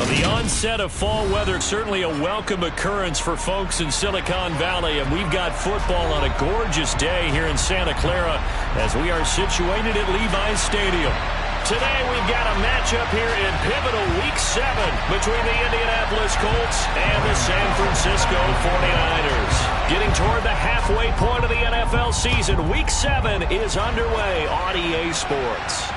The onset of fall weather, certainly a welcome occurrence for folks in Silicon Valley, and we've got football on a gorgeous day here in Santa Clara as we are situated at Levi's Stadium. Today we've got a matchup here in pivotal Week 7 between the Indianapolis Colts and the San Francisco 49ers. Getting toward the halfway point of the NFL season, Week 7 is underway on EA Sports.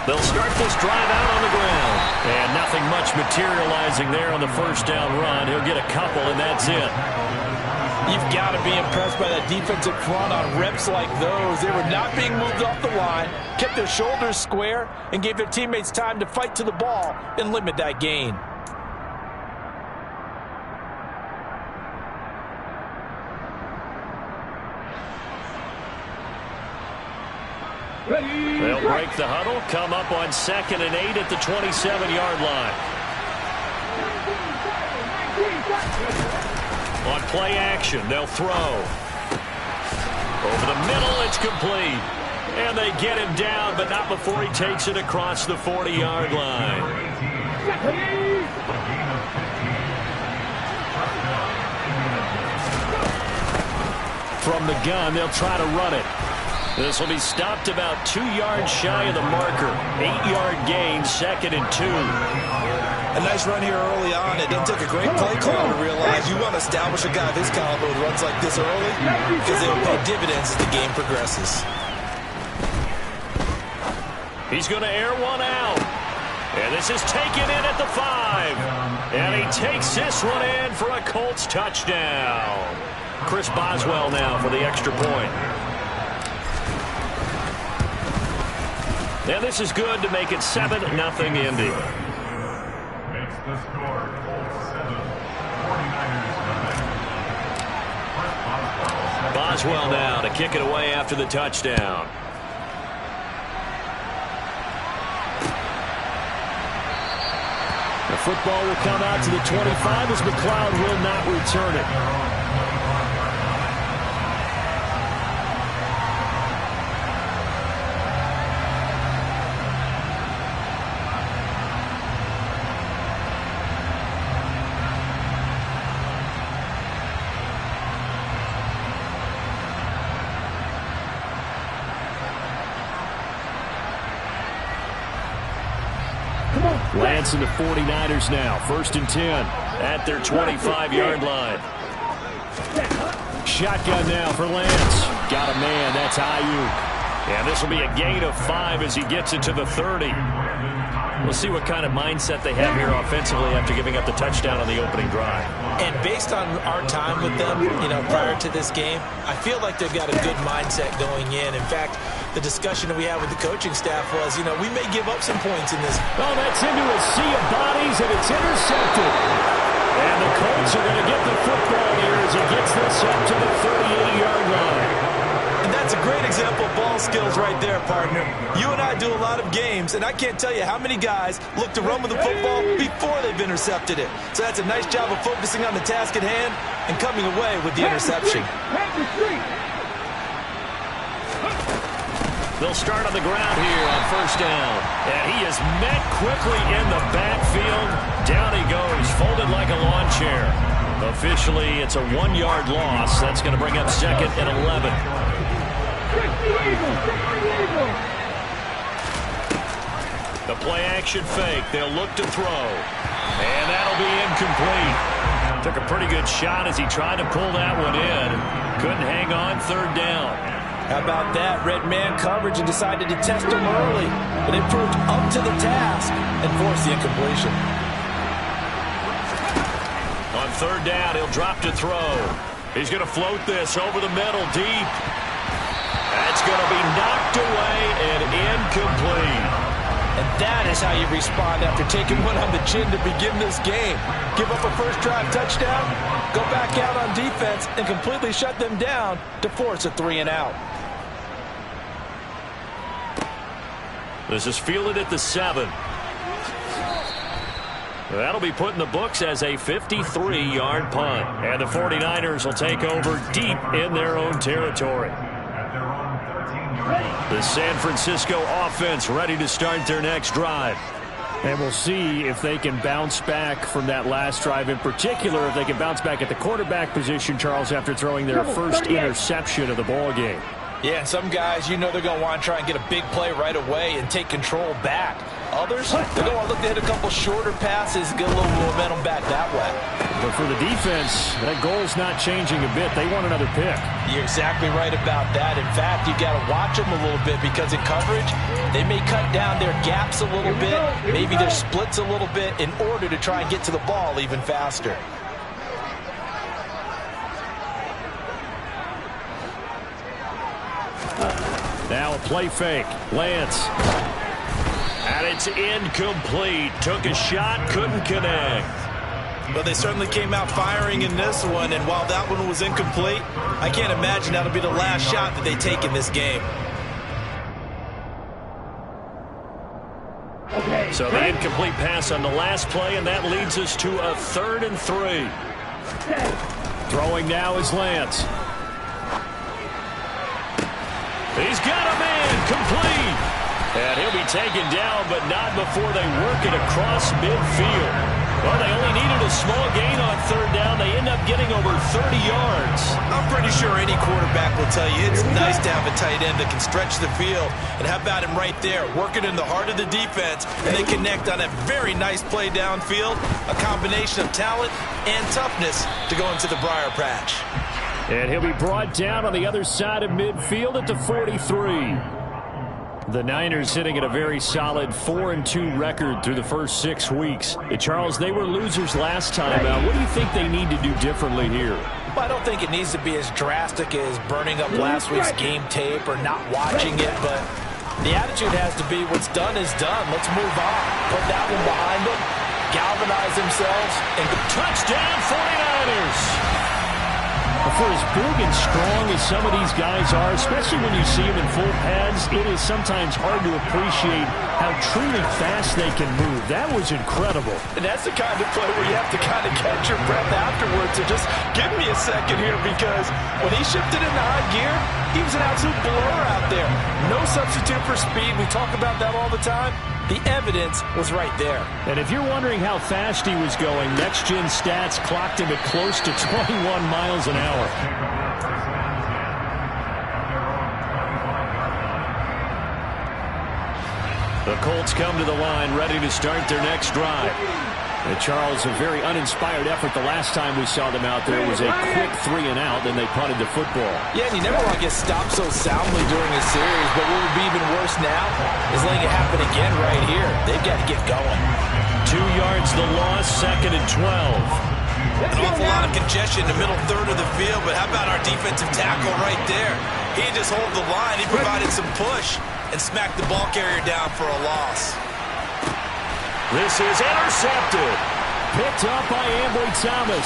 They'll start this drive out on the ground. And nothing much materializing there on the first down run. He'll get a couple, and that's it. You've got to be impressed by that defensive front on reps like those. They were not being moved off the line, kept their shoulders square, and gave their teammates time to fight to the ball and limit that gain. They'll break the huddle, come up on 2nd and 8 at the 27-yard line. On play action, they'll throw. Over the middle, it's complete. And they get him down, but not before he takes it across the 40-yard line. From the gun, they'll try to run it. This will be stopped about 2 yards shy of the marker. 8-yard gain, 2nd and 2. A nice run here early on. It doesn't take a great play caller to realize you want to establish a guy of his caliber with runs like this early because they will pay dividends as the game progresses. He's going to air one out. And this is taken in at the 5. And he takes this one in for a Colts touchdown. Chris Boswell now for the extra point. And this is good to make it 7-0 Indy. Makes the score 7. 49ers 9. Boswell now to kick it away after the touchdown. The football will come out to the 25 as McLeod will not return it. Lance and the 49ers now. 1st and 10 at their 25-yard line. Shotgun now for Lance. Got a man. That's Ayuk. And this will be a gain of 5 as he gets it to the 30. We'll see what kind of mindset they have here offensively after giving up the touchdown on the opening drive. And based on our time with them, prior to this game, I feel like they've got a good mindset going in. In fact, the discussion that we had with the coaching staff was, we may give up some points in this. Oh, that's into a sea of bodies, and it's intercepted. And the Colts are going to get the football here as he gets this up to the 38-yard line. And that's a great example of ball skills right there, partner. You and I do a lot of games, and I can't tell you how many guys look to run with the football before they've intercepted it. So that's a nice job of focusing on the task at hand and coming away with the interception. They'll start on the ground here on 1st down. And he is met quickly in the backfield. Down he goes, folded like a lawn chair. Officially, it's a 1-yard loss. That's going to bring up 2nd and 11. The play-action fake. They'll look to throw. And that'll be incomplete. Took a pretty good shot as he tried to pull that one in. Couldn't hang on 3rd down. How about that? Red man coverage and decided to test him early. But it proved up to the task and forced the incompletion. On 3rd down, he'll drop to throw. He's going to float this over the middle deep. That's It's going to be knocked away and incomplete. And that is how you respond after taking one on the chin to begin this game. Give up a first drive touchdown, go back out on defense, and completely shut them down to force a 3-and-out. This is fielded at the 7. That'll be put in the books as a 53-yard punt. And the 49ers will take over deep in their own territory. The San Francisco offense ready to start their next drive. And we'll see if they can bounce back from that last drive. In particular, if they can bounce back at the quarterback position, Charles, after throwing their first interception of the ball game. Yeah, and some guys, you know they're going to want to try and get a big play right away and take control back. Others, they're going to look to hit a couple shorter passes, get a little momentum back that way. But for the defense, that goal's not changing a bit. They want another pick. You're exactly right about that. In fact, you've got to watch them a little bit because in coverage, they may cut down their gaps a little bit, maybe their splits a little bit in order to try and get to the ball even faster. Now a play fake. Lance. And it's incomplete. Took a shot, couldn't connect. But they certainly came out firing in this one, and while that one was incomplete, I can't imagine that'll be the last shot that they take in this game. So the incomplete pass on the last play, and that leads us to a 3rd and 3. Throwing now is Lance. He's got a man, complete. And he'll be taken down, but not before they work it across midfield. Well, they only needed a small gain on 3rd down. They end up getting over 30 yards. I'm pretty sure any quarterback will tell you it's nice to have a tight end that can stretch the field. And how about him right there, working in the heart of the defense, and they connect on a very nice play downfield, a combination of talent and toughness to go into the briar patch. And he'll be brought down on the other side of midfield at the 43. The Niners sitting at a very solid 4-2 record through the first 6 weeks. Charles, they were losers last time out. What do you think they need to do differently here? Well, I don't think it needs to be as drastic as burning up last week's game tape or not watching it, but the attitude has to be what's done is done. Let's move on. Put that one behind them, galvanize themselves, and touchdown 49ers. For as big and strong as some of these guys are, especially when you see them in full pads, it is sometimes hard to appreciate how truly fast they can move. That was incredible. And that's the kind of play where you have to kind of catch your breath afterwards. So just give me a second here, because when he shifted into high gear, he was an absolute blur out there. No substitute for speed. We talk about that all the time. The evidence was right there. And if you're wondering how fast he was going, next-gen stats clocked him at close to 21 miles an hour. The Colts come to the line, ready to start their next drive. And Charles, a very uninspired effort the last time we saw them out there. It was a quick 3-and-out, then they punted the football. Yeah, and you never want to get stopped so soundly during a series, but what would be even worse now is letting it happen again right here. They've got to get going. 2 yards the loss, 2nd and 12. An awful lot of congestion in the middle third of the field, but how about our defensive tackle right there? He didn't just hold the line, he provided some push and smacked the ball carrier down for a loss. This is intercepted. Picked up by Ambry Thomas.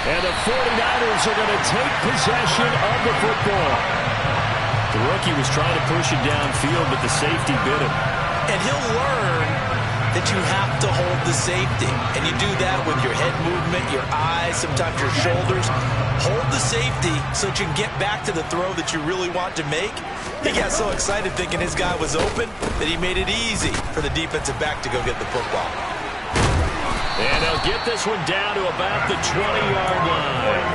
And the 49ers are going to take possession of the football. The rookie was trying to push it downfield, but the safety bit him. And he'll learn that you have to hold the safety. And you do that with your head movement, your eyes, sometimes your shoulders. Hold the safety so that you can get back to the throw that you really want to make. He got so excited thinking his guy was open that he made it easy for the defensive back to go get the football. And they'll get this one down to about the 20-yard line.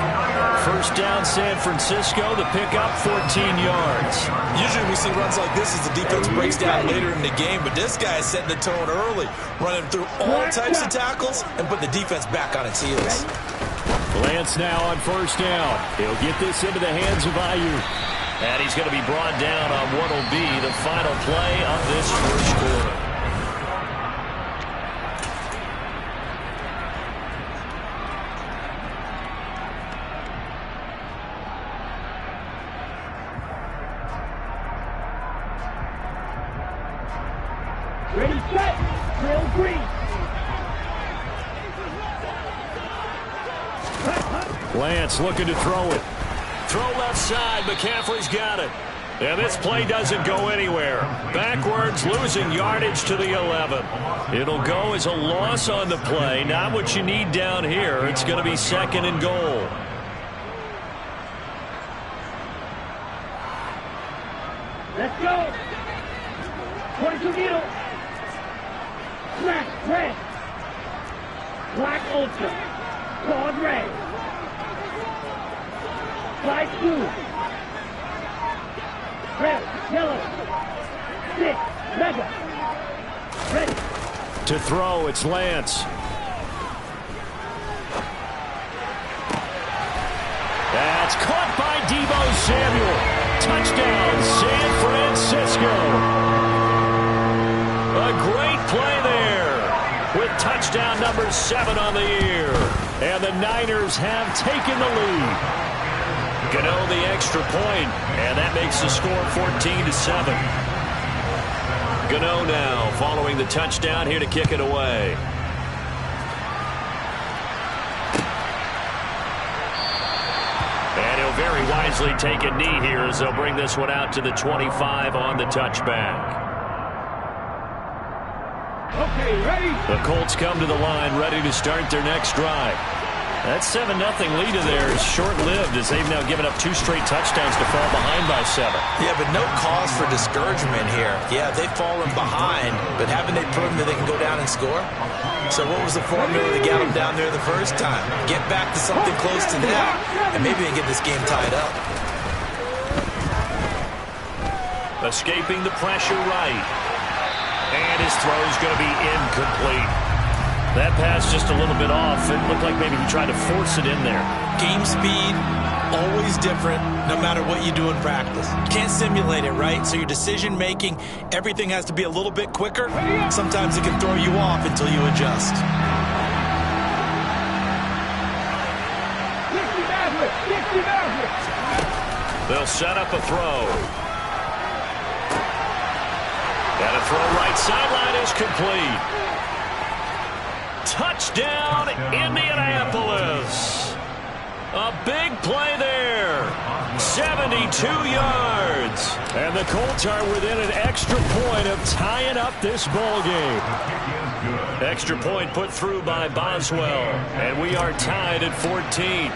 First down, San Francisco. The pickup, 14 yards. Usually we see runs like this as the defense breaks down later in the game, but this guy is setting the tone early, running through all types of tackles and put the defense back on its heels. Lance now on first down. He'll get this into the hands of Ayuk. And he's going to be brought down on what will be the final play of this first quarter. Lance looking to throw it. Throw left side. McCaffrey's got it. And this play doesn't go anywhere. Backwards, losing yardage to the 11. It'll go as a loss on the play. Not what you need down here. It's going to be 2nd and goal. Let's go. 22 middle. Smash, red. Black ultra. Claude red. Slide 2. Red, yellow. 6, mega. Ready. To throw, it's Lance. That's caught by Deebo Samuel. Touchdown, San Francisco. A great play there with touchdown number 7 on the year. And the Niners have taken the lead. Gano the extra point, and that makes the score 14-7. Gano now following the touchdown here to kick it away. And he'll very wisely take a knee here as they'll bring this one out to the 25 on the touchback. Okay, ready? The Colts come to the line ready to start their next drive. That 7-0 lead of theirs is short-lived as they've now given up 2 straight touchdowns to fall behind by 7. Yeah, but no cause for discouragement here. Yeah, they've fallen behind, but haven't they proven that they can go down and score? So what was the formula that got them down there the first time? Get back to something close to that, and maybe they get this game tied up. Escaping the pressure right. And his throw is going to be incomplete. That pass just a little bit off. It looked like maybe he tried to force it in there. Game speed, always different, no matter what you do in practice. You can't simulate it, right? So your decision-making, everything has to be a little bit quicker. Sometimes it can throw you off until you adjust. They'll set up a throw. And a throw right sideline is complete. Touchdown, Indianapolis. A big play there. 72 yards. And the Colts are within an extra point of tying up this ball game. Extra point put through by Boswell. And we are tied at 14.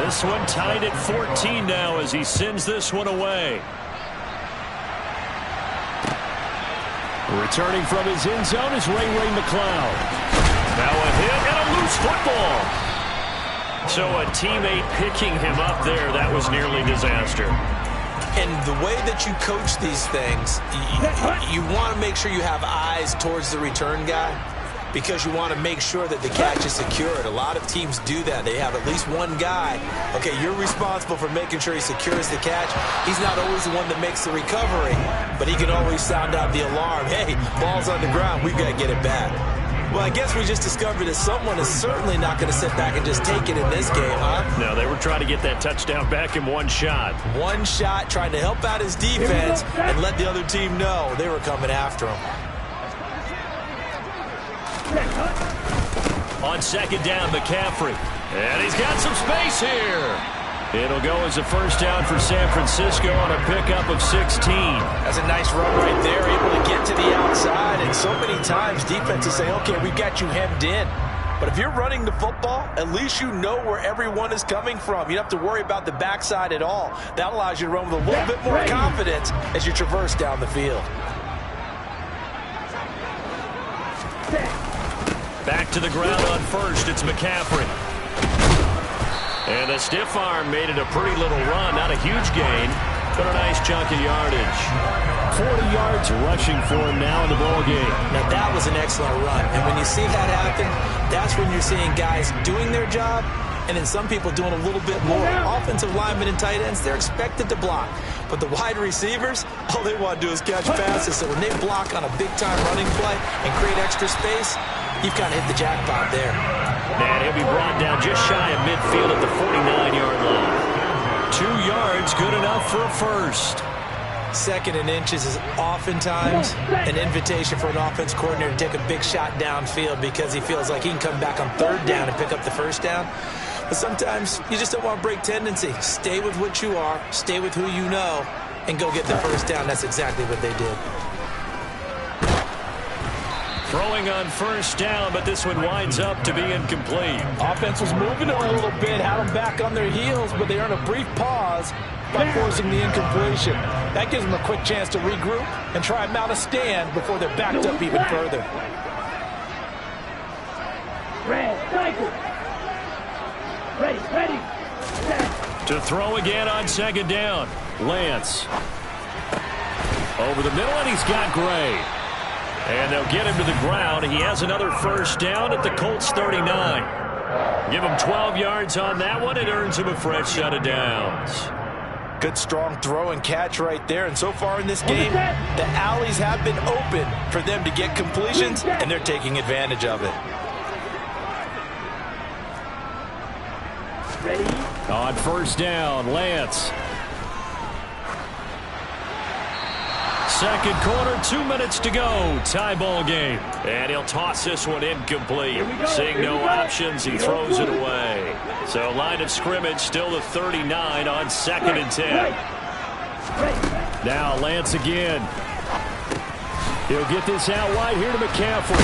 This one tied at 14 now as he sends this one away. Returning from his end zone is Ray McCloud. Now a hit and a loose football. So a teammate picking him up there, that was nearly disaster. And the way that you coach these things, you want to make sure you have eyes towards the return guy because you want to make sure that the catch is secured. A lot of teams do that. They have at least one guy. Okay, you're responsible for making sure he secures the catch. He's not always the one that makes the recovery, but he can always sound out the alarm. Hey, ball's on the ground. We've got to get it back. Well, I guess we just discovered that someone is certainly not going to sit back and just take it in this game, huh? No, they were trying to get that touchdown back in one shot. One shot, trying to help out his defense and let the other team know they were coming after him. On second down, McCaffrey. And he's got some space here. It'll go as a first down for San Francisco on a pickup of 16. That's a nice run right there, able to get to the outside. And so many times defenses say, okay, we got you hemmed in. But if you're running the football, at least you know where everyone is coming from. You don't have to worry about the backside at all. That allows you to run with a little bit more confidence as you traverse down the field. Back to the ground on first. It's McCaffrey. And a stiff arm made it a pretty little run. Not a huge gain, but a nice chunk of yardage. 40 yards rushing for him now in the ball game. Now, that was an excellent run. And when you see that happen, that's when you're seeing guys doing their job and then some people doing a little bit more. Offensive linemen and tight ends, they're expected to block. But the wide receivers, all they want to do is catch passes. So when they block on a big-time running play and create extra space, you've kind of hit the jackpot there. And he'll be brought down just shy of midfield at the 49-yard line. 2 yards, good enough for a first. Second and inches is oftentimes an invitation for an offense coordinator to take a big shot downfield because he feels like he can come back on third down and pick up the first down. But sometimes you just don't want to break tendency. Stay with what you are, stay with who you know, and go get the first down. That's exactly what they did. Throwing on first down, but this one winds up to be incomplete. Offense was moving a little bit, had them back on their heels, but they earned a brief pause by forcing the incompletion. That gives them a quick chance to regroup and try and mount a stand before they're backed up even further. Red, cycle. Ready. Set. To throw again on second down. Lance. Over the middle, and he's got Gray. And they'll get him to the ground. He has another first down at the Colts 39. Give him 12 yards on that one. It earns him a fresh set of downs. Good strong throw and catch right there. And so far in this game, the alleys have been open for them to get completions, and they're taking advantage of it. Ready. On first down, Lance. Second quarter, 2 minutes to go. Tie ball game. And he'll toss this one incomplete. Seeing no options, he throws it away. So line of scrimmage still the 39 on second and 10. Now Lance again. He'll get this out wide here to McCaffrey.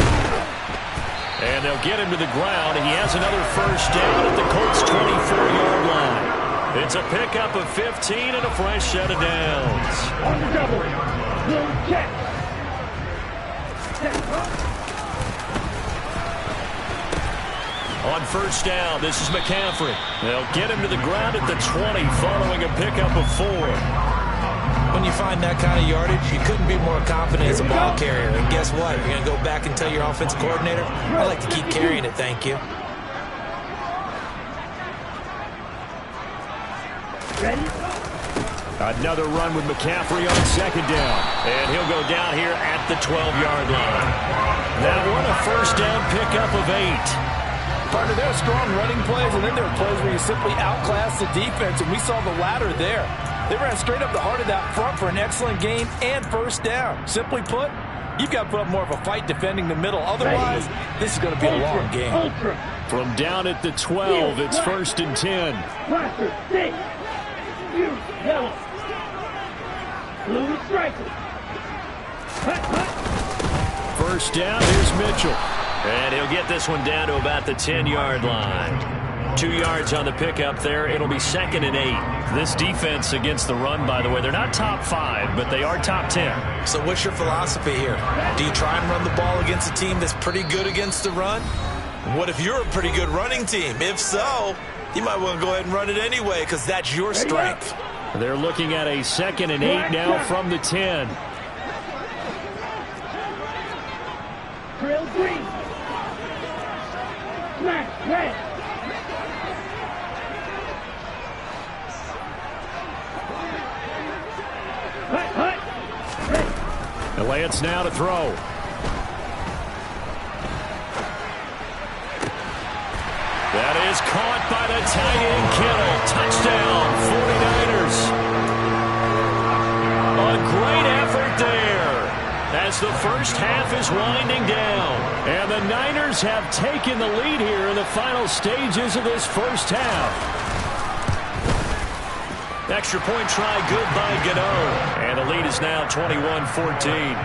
And they'll get him to the ground. He has another first down at the Colts 24-yard line. It's a pickup of 15 and a fresh set of downs. On the double. Check. On first down, this is McCaffrey. They'll get him to the ground at the 20 following a pickup of 4. When you find that kind of yardage, you couldn't be more confident as a ball carrier. And guess what? You're going to go back and tell your offensive coordinator, I like to keep carrying it, thank you. Ready. Another run with McCaffrey on second down. And he'll go down here at the 12-yard line. That one a first down pickup of 8. Partner, there are strong running plays, and then there are plays where you simply outclass the defense, and we saw the latter there. They ran straight up the heart of that front for an excellent gain and first down. Simply put, you've got to put up more of a fight defending the middle. Otherwise, this is going to be a long game. From down at the 12, it's first and 10. Blaster, 6. You, yellow. Blue striker. First down, here's Mitchell. And he'll get this one down to about the 10-yard line. 2 yards on the pickup there. It'll be second and 8. This defense against the run, by the way, they're not top 5, but they are top 10. So what's your philosophy here? Do you try and run the ball against a team that's pretty good against the run? What if you're a pretty good running team? If so, you might want to go ahead and run it anyway because that's your strength. They're looking at a second and 8 now from the 10. Drill green. Smash red. The Lance now to throw. That is caught by the tight end Kittle. Touchdown, 49ers. A great effort there as the first half is winding down. And the Niners have taken the lead here in the final stages of this first half. Extra point try good by Gano. And the lead is now 21-14.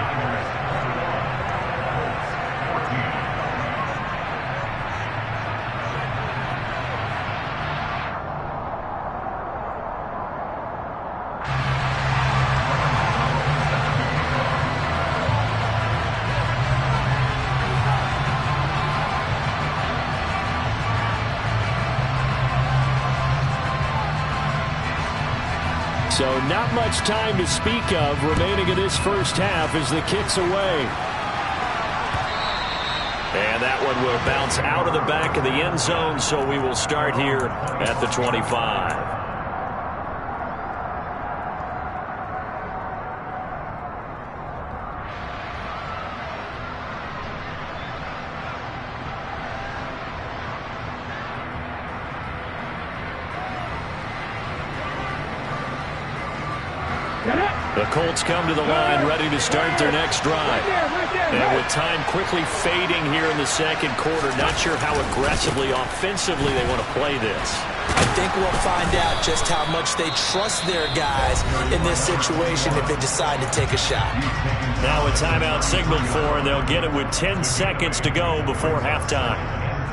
So not much time to speak of remaining in this first half as the kick's away. And that one will bounce out of the back of the end zone, so we will start here at the 25. Get up. The Colts come to the line ready to start their next drive. And with time quickly fading here in the second quarter, not sure how aggressively, offensively they want to play this. I think we'll find out just how much they trust their guys in this situation if they decide to take a shot. Now a timeout signaled for, and they'll get it with 10 seconds to go before halftime.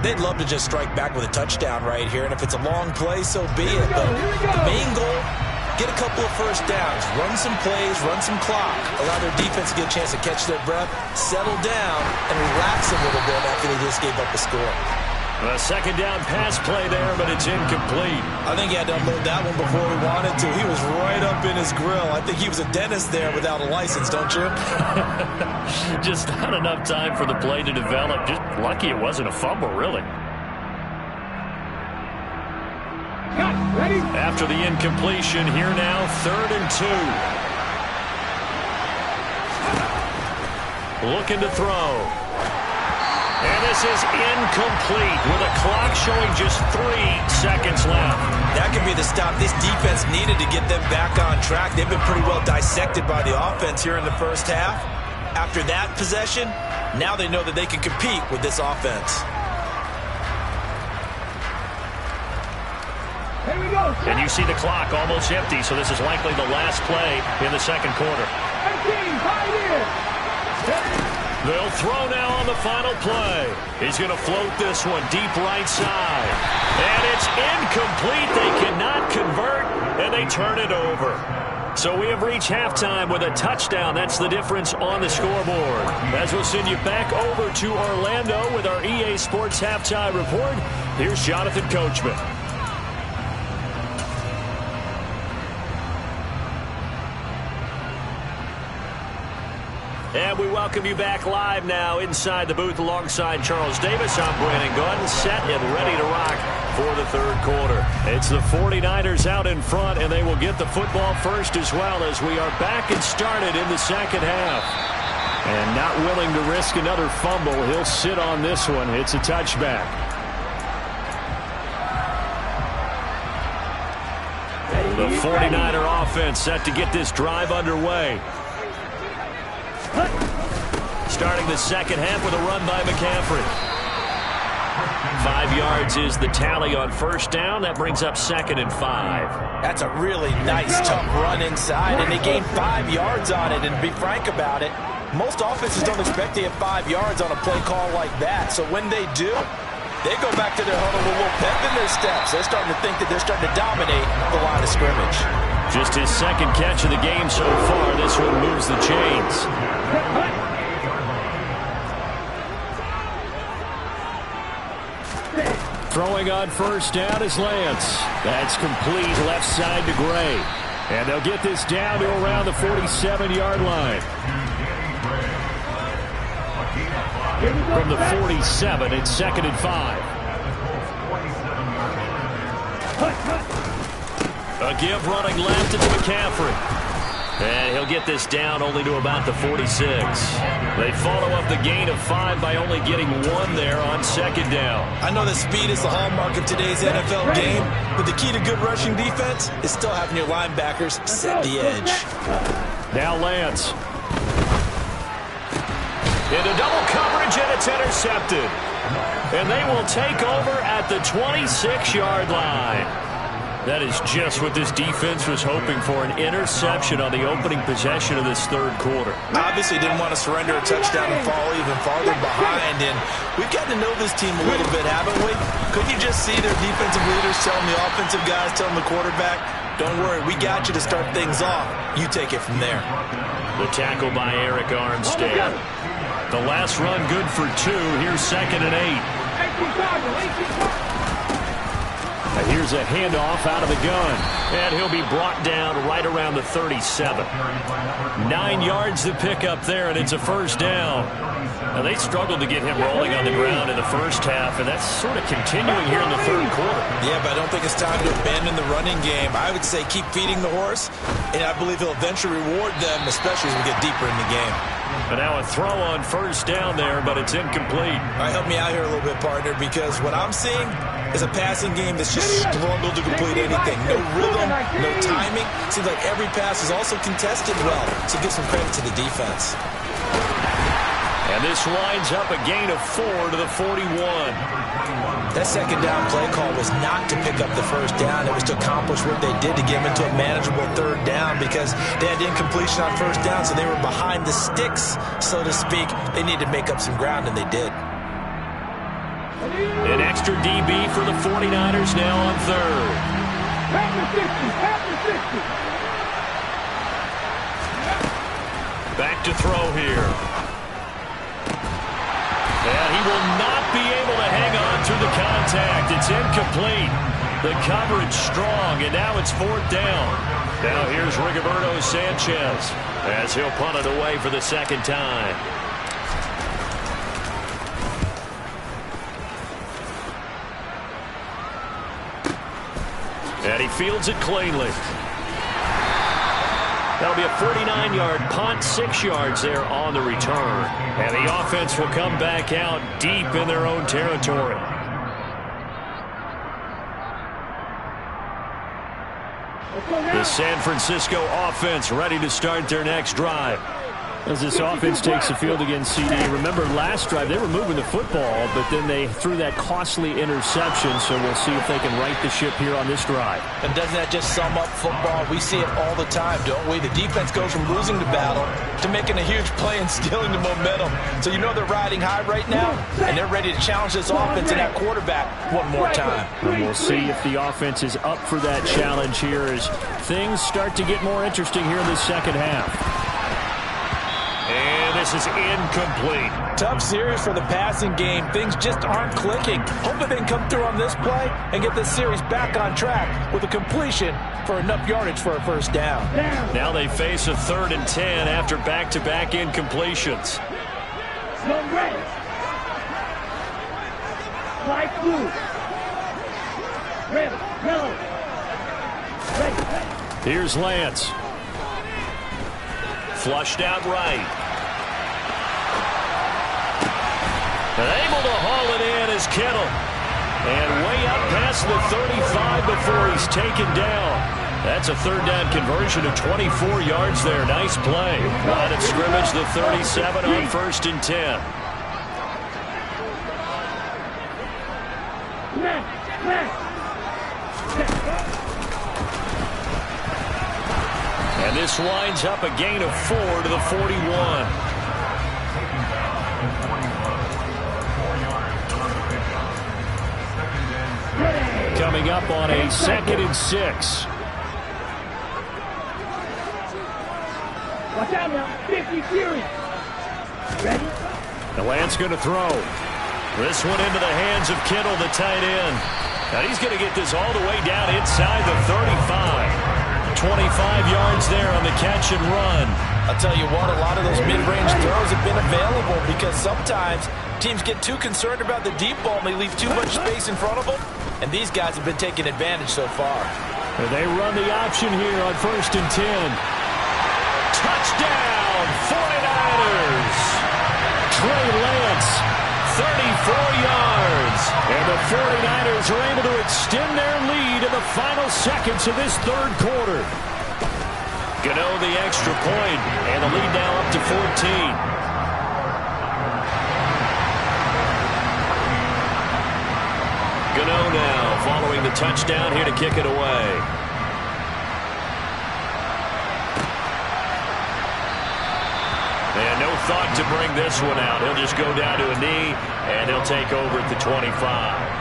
They'd love to just strike back with a touchdown right here, and if it's a long play, so be it. But the main goal, get a couple of first downs, run some plays, run some clock, allow their defense to get a chance to catch their breath, settle down, and relax a little bit after they just gave up a score. A second down pass play there, but it's incomplete. I think he had to unload that one before he wanted to. He was right up in his grill. I think he was a dentist there without a license, don't you? Just not enough time for the play to develop. Just lucky it wasn't a fumble, really. After the incompletion, here now, 3rd and 2. Looking to throw. And this is incomplete with a clock showing just 3 seconds left. That could be the stop this defense needed to get them back on track. They've been pretty well dissected by the offense here in the first half. After that possession, now they know that they can compete with this offense. Here we go. And you see the clock almost empty, so this is likely the last play in the second quarter. 18, 5 years. They'll throw now on the final play. He's going to float this one deep right side. And it's incomplete. They cannot convert, and they turn it over. So we have reached halftime with a touchdown. That's the difference on the scoreboard. As we'll send you back over to Orlando with our EA Sports Halftime Report, here's Jonathan Coachman. And we welcome you back live now inside the booth alongside Charles Davis. I'm Brandon Gordon, set and ready to rock for the third quarter. It's the 49ers out in front, and they will get the football first as well as we are back and started in the second half. And not willing to risk another fumble, he'll sit on this one. It's a touchback. The 49er offense set to get this drive underway. Starting the second half with a run by McCaffrey. 5 yards is the tally on first down. That brings up 2nd and 5. That's a really nice, tough run inside, and they gained 5 yards on it. And to be frank about it, most offenses don't expect to get 5 yards on a play call like that. So when they do, they go back to their huddle with a little pep in their steps. They're starting to think that they're starting to dominate the line of scrimmage. Just his second catch of the game so far. This one moves the chains. Throwing on first down is Lance. That's complete left side to Gray. And they'll get this down to around the 47-yard line. From the 47, it's 2nd and 5. A give running left into McCaffrey. And he'll get this down only to about the 46. They follow up the gain of 5 by only getting 1 there on second down. I know that speed is the hallmark of today's NFL game, but the key to good rushing defense is still having your linebackers set the edge. Now Lance. Into double coverage, and it's intercepted. And they will take over at the 26-yard line. That is just what this defense was hoping for, an interception on the opening possession of this third quarter. Obviously didn't want to surrender a touchdown and fall even farther behind, and we've gotten to know this team a little bit, haven't we? Could you just see their defensive leaders telling the offensive guys, telling the quarterback, don't worry, we got you to start things off. You take it from there. The tackle by Eric Armstead. The last run good for 2. Here's 2nd and 8. And here's a handoff out of the gun. And he'll be brought down right around the 37. 9 yards to pick up there, and it's a first down. Now, they struggled to get him rolling on the ground in the first half, and that's sort of continuing here in the third quarter. Yeah, but I don't think it's time to abandon the running game. I would say keep feeding the horse, and I believe he'll eventually reward them, especially as we get deeper in the game. And now a throw on first down there, but it's incomplete. All right, help me out here a little bit, partner, because what I'm seeing is a passing game that's just struggled to complete anything. No rhythm, no timing. Seems like every pass is also contested well, so give some credit to the defense. And this winds up a gain of 4 to the 41. That second down play call was not to pick up the first down. It was to accomplish what they did to get them into a manageable third down because they had incompletion on first down, so they were behind the sticks, so to speak. They needed to make up some ground, and they did. An extra DB for the 49ers now on third. Half the 60. Back to throw here. And he will not be able to hang on through the contact. It's incomplete. The coverage strong, and now it's fourth down. Now here's Rigoberto Sanchez as he'll punt it away for the second time. And he fields it cleanly. That'll be a 49-yard punt, 6 yards there on the return. And the offense will come back out deep in their own territory. The San Francisco offense ready to start their next drive. As this offense takes the field against CD, remember last drive they were moving the football, but then they threw that costly interception, so we'll see if they can right the ship here on this drive. And doesn't that just sum up football? We see it all the time, don't we? The defense goes from losing the battle to making a huge play and stealing the momentum. So you know they're riding high right now, and they're ready to challenge this offense and that quarterback one more time. And we'll see if the offense is up for that challenge here as things start to get more interesting here in the second half. And this is incomplete. Tough series for the passing game. Things just aren't clicking. Hoping they can come through on this play and get this series back on track with a completion for enough yardage for a first down. Now they face a 3rd and 10 after back-to-back incompletions. No red. Light blue. Red. Yellow. Red. Here's Lance. Flushed out right. And able to haul it in is Kittle. And way up past the 35 before he's taken down. That's a 3rd down conversion of 24 yards there. Nice play. Line of scrimmage, the 37 on 1st and 10. And this winds up a gain of 4 to the 41. Coming up on a 2nd and 6. Watch out now. 50 Fury. Ready? The Lance going to throw. This one into the hands of Kittle, the tight end. Now he's going to get this all the way down inside the 35. 25 yards there on the catch and run. I'll tell you what, a lot of those mid-range throws have been available because sometimes teams get too concerned about the deep ball and they leave too much space in front of them, and these guys have been taking advantage so far. And they run the option here on 1st and 10. Touchdown, 49ers. Trey Lance, 34 yards. And the 49ers are able to extend their lead in the final seconds of this 3rd quarter. Gano the extra point, and the lead now up to 14. Gano now following the touchdown here to kick it away. And no thought to bring this one out. He'll just go down to a knee, and he'll take over at the 25.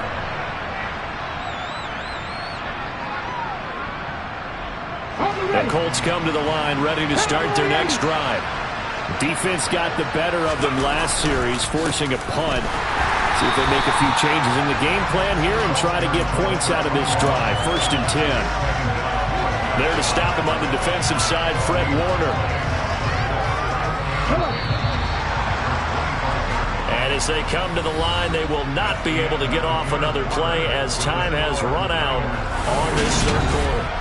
The Colts come to the line ready to start their next drive. Defense got the better of them last series, forcing a punt. See if they make a few changes in the game plan here and try to get points out of this drive. 1st and 10. There to stop him on the defensive side, Fred Warner. And as they come to the line, they will not be able to get off another play as time has run out on this 3rd quarter.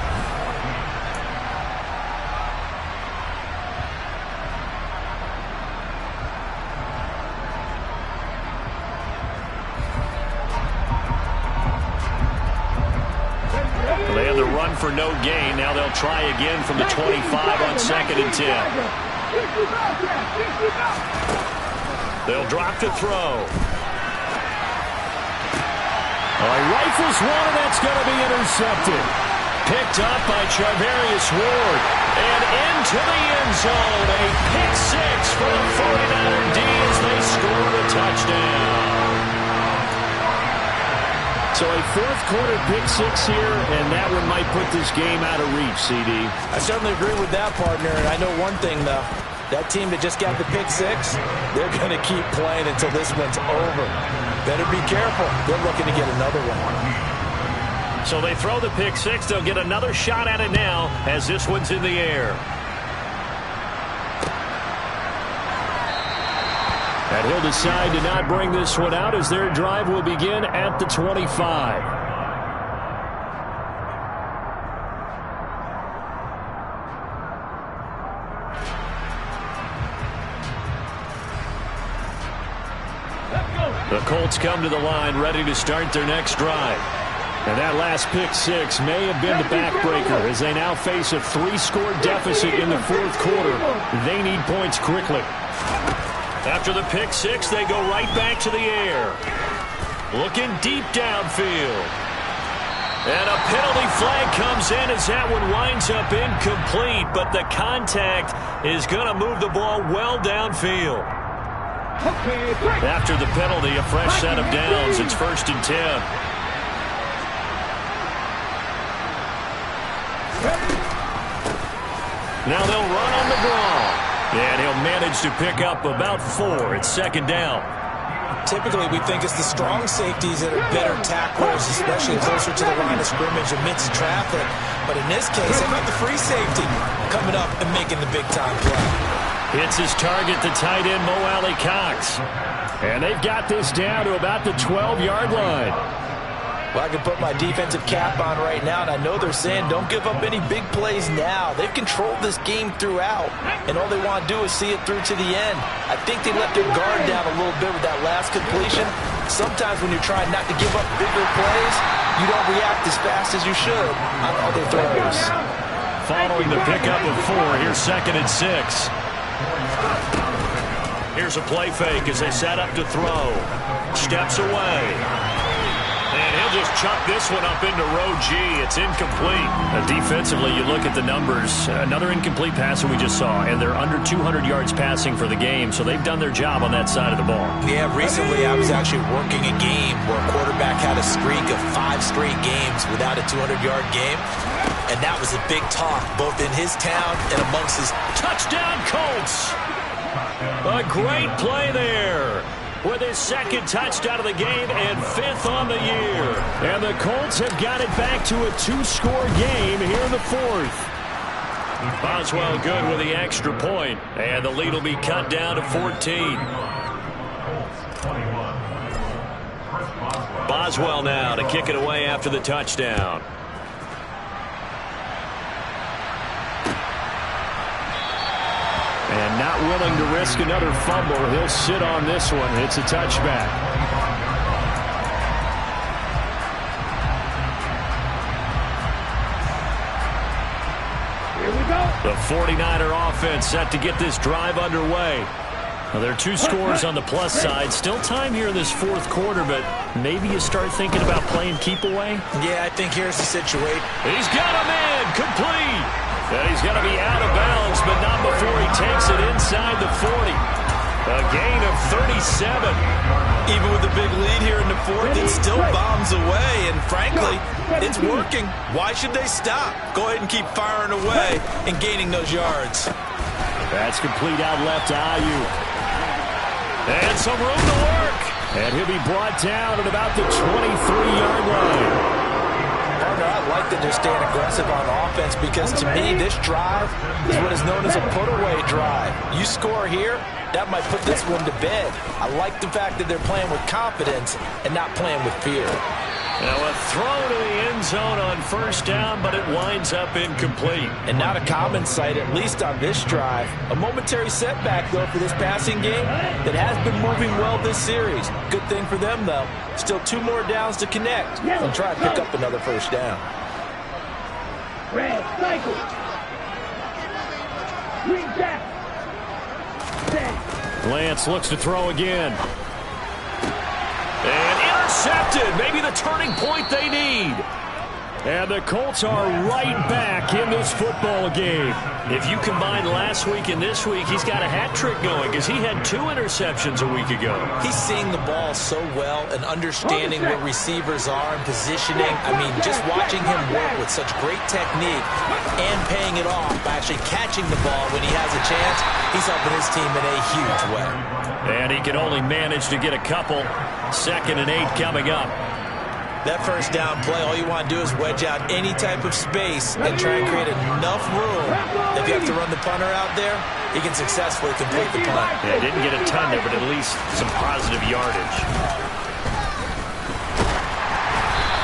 for no gain. Now they'll try again from the 25 on 2nd and 10. They'll drop to throw. He rifles one, and that's going to be intercepted. Picked up by Charvarius Ward. And into the end zone. A pick six for the 49er D as they score the touchdown. So a fourth-quarter pick six here, and that one might put this game out of reach, CD. I certainly agree with that, partner. And I know one thing, though. That team that just got the pick six, they're going to keep playing until this one's over. Better be careful. They're looking to get another one. So they throw the pick six. They'll get another shot at it now as this one's in the air. And he'll decide to not bring this one out as their drive will begin at the 25. The Colts come to the line ready to start their next drive. And that last pick six may have been the backbreaker as they now face a 3-score deficit in the fourth quarter. They need points quickly. After the pick six, they go right back to the air. Looking deep downfield. And a penalty flag comes in as that one winds up incomplete, but the contact is going to move the ball well downfield. After the penalty, a fresh set of downs. It's 1st and 10. Now they'll run on the draw. And he'll manage to pick up about 4. It's 2nd down. Typically, we think it's the strong safeties that are better tacklers, especially closer to the line of scrimmage amidst traffic. But in this case, they've got the free safety coming up and making the big-time play. Hits his target, the tight end, Mo Alley Cox. And they've got this down to about the 12-yard line. Well, I can put my defensive cap on right now, and I know they're saying don't give up any big plays now. They've controlled this game throughout, and all they want to do is see it through to the end. I think they let their guard down a little bit with that last completion. Sometimes when you're trying not to give up bigger plays, you don't react as fast as you should on other throws. Following the pickup of 4, here's 2nd and 6. Here's a play fake as they set up to throw. Steps away. And he'll just chuck this one up into row G. It's incomplete. Defensively, you look at the numbers. Another incomplete pass that we just saw, and they're under 200 yards passing for the game, so they've done their job on that side of the ball. Yeah, recently I was actually working a game where a quarterback had a streak of 5 straight games without a 200-yard game, and that was a big talk, both in his town and amongst his... Touchdown, Colts! A great play there. With his 2nd touchdown of the game and 5th on the year. And the Colts have got it back to a 2-score game here in the 4th. Boswell good with the extra point, and the lead will be cut down to 14. Boswell now to kick it away after the touchdown. And not willing to risk another fumble. He'll sit on this one. It's a touchback. Here we go. The 49er offense set to get this drive underway. Now, there are 2 scores on the plus side. Still time here in this fourth quarter, but maybe you start thinking about playing keep away? Yeah, I think here's the situation. He's got a man complete. And he's going to be out of bounds, but not before he takes it inside the 40. A gain of 37. Even with the big lead here in the 4th, it still bombs away, and frankly, it's working. Why should they stop? Go ahead and keep firing away and gaining those yards. That's complete out left to Ayuk. And some room to work. And he'll be brought down at about the 23-yard line. Partner, I like that they're staying aggressive on offense because, to me, this drive is what is known as a put-away drive. You score here, that might put this one to bed. I like the fact that they're playing with confidence and not playing with fear. Now a throw to the end zone on 1st down, but it winds up incomplete. And not a common sight, at least on this drive. A momentary setback, though, for this passing game that has been moving well this series. Good thing for them, though. Still 2 more downs to connect and try to pick up another 1st down. Red, cycle. Green back. Set. Lance looks to throw again. And intercepted. Maybe the turning point they need. And the Colts are right back in this football game. If you combine last week and this week, he's got a hat trick going because he had 2 interceptions a week ago. He's seeing the ball so well and understanding where receivers are and positioning. I mean, just watching him work with such great technique and paying it off by actually catching the ball when he has a chance, he's helping his team in a huge way. And he can only manage to get a couple. 2nd and 8 coming up. That first down play, all you want to do is wedge out any type of space and try and create enough room. If you have to run the punter out there, he can successfully complete the punt. Yeah, didn't get a ton there, but at least some positive yardage.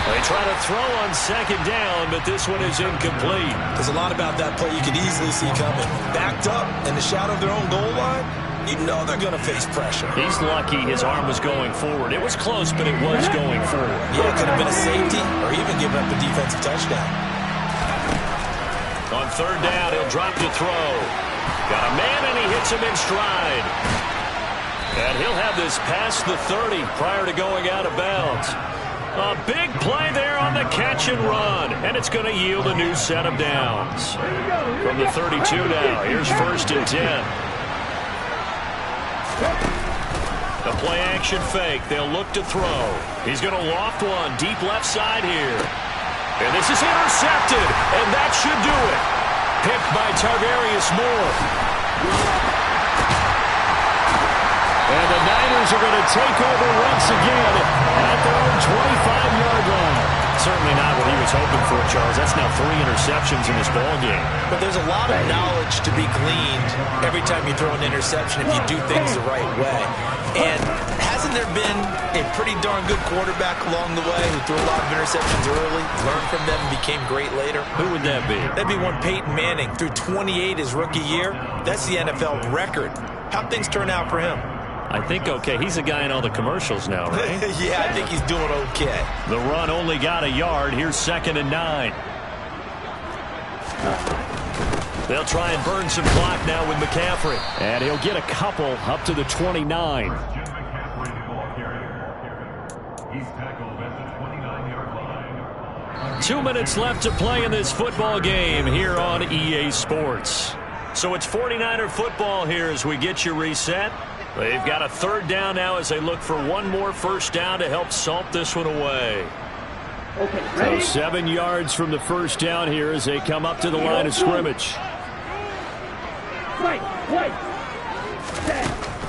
They try to throw on 2nd down, but this one is incomplete. There's a lot about that play you could easily see coming. Backed up in the shadow of their own goal line, you know they're going to face pressure. He's lucky his arm was going forward. It was close, but it was going forward. Yeah, it could have been a safety or even given up a defensive touchdown. On 3rd down, he'll drop to throw. Got a man, and he hits him in stride. And he'll have this past the 30 prior to going out of bounds. A big play there on the catch and run, and it's going to yield a new set of downs. From the 32 now, here's 1st and 10. The play-action fake. They'll look to throw. He's going to loft one deep left side here. And this is intercepted, and that should do it. Picked by Tarvarius Moore. And the Niners are going to take over once again at their own 25-yard line. Certainly not what he was hoping for, Charles. That's now 3 interceptions in this ball game. But there's a lot of knowledge to be gleaned every time you throw an interception if you do things the right way. And hasn't there been a pretty darn good quarterback along the way who threw a lot of interceptions early, learned from them, and became great later? Who would that be? That'd be one Peyton Manning. Threw 28 his rookie year. That's the NFL record. How'd things turn out for him? I think okay. He's a guy in all the commercials now, right? Yeah, I think he's doing okay. The run only got a yard. Here's 2nd and 9. They'll try and burn some clock now with McCaffrey. And he'll get a couple up to the 29. Jim McCaffrey, the ball carrier. He's tackled at the 29-yard line. 2 minutes left to play in this football game here on EA Sports. So it's 49er football here as we get you reset. They've got a 3rd down now as they look for one more 1st down to help salt this one away. So 7 yards from the 1st down here as they come up to the line of scrimmage.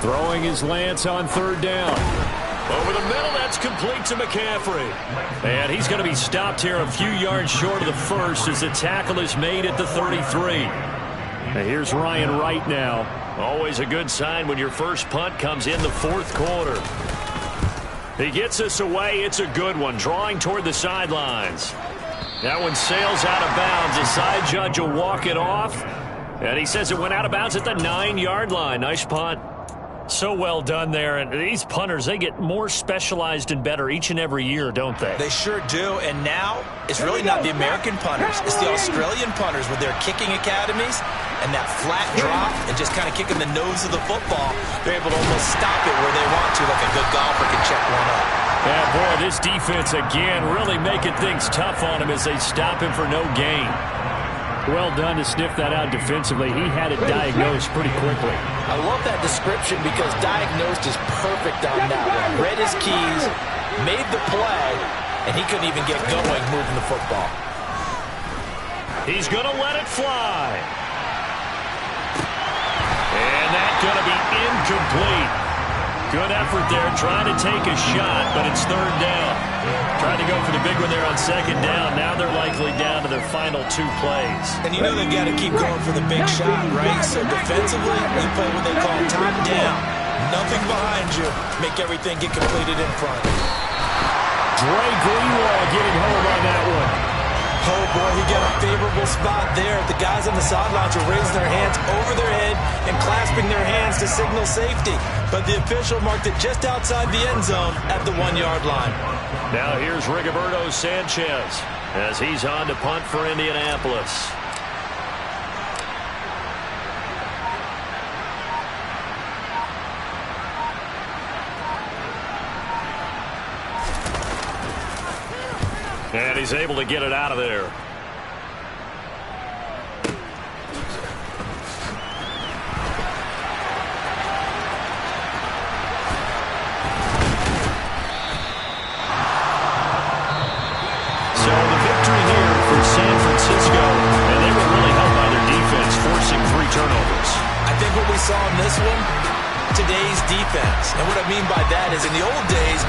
Throwing his Lance on 3rd down. Over the middle, that's complete to McCaffrey. And he's going to be stopped here a few yards short of the 1st as the tackle is made at the 33. And here's Ryan Wright now. Always a good sign when your first punt comes in the 4th quarter. He gets us away. It's a good one. Drawing toward the sidelines. That one sails out of bounds. The side judge will walk it off. And he says it went out of bounds at the 9-yard line. Nice punt. So well done there. And these punters, they get more specialized and better each and every year, don't they? They sure do. And now it's really not the American punters. It's the Australian punters with their kicking academies and that flat drop and just kind of kicking the nose of the football. They're able to almost stop it where they want to, like a good golfer can check one up. Yeah, boy, this defense again really making things tough on him as they stop him for no gain. Well done to sniff that out defensively. He had it diagnosed pretty quickly. I love that description because diagnosed is perfect on that one. Read his keys, made the play, and he couldn't even get going moving the football. He's going to let it fly. And that's going to be incomplete. Good effort there, trying to take a shot, but it's 3rd down. Trying to go for the big one there on 2nd down. Now they're likely down to their final 2 plays. And you know they've got to keep going for the big shot, right? So defensively, you play what they call top down. Nothing behind you. Make everything get completed in front. Dre Greenlaw getting home on that one. Oh, boy, he got a favorable spot there. The guys on the sidelines are raising their hands over their head and clasping their hands to signal safety. But the official marked it just outside the end zone at the 1-yard line. Now here's Rigoberto Sanchez as he's on to punt for Indianapolis. And he's able to get it out of there. So the victory here for San Francisco, and they were really helped by their defense, forcing 3 turnovers. I think what we saw in this one, today's defense. And what I mean by that is in the old days,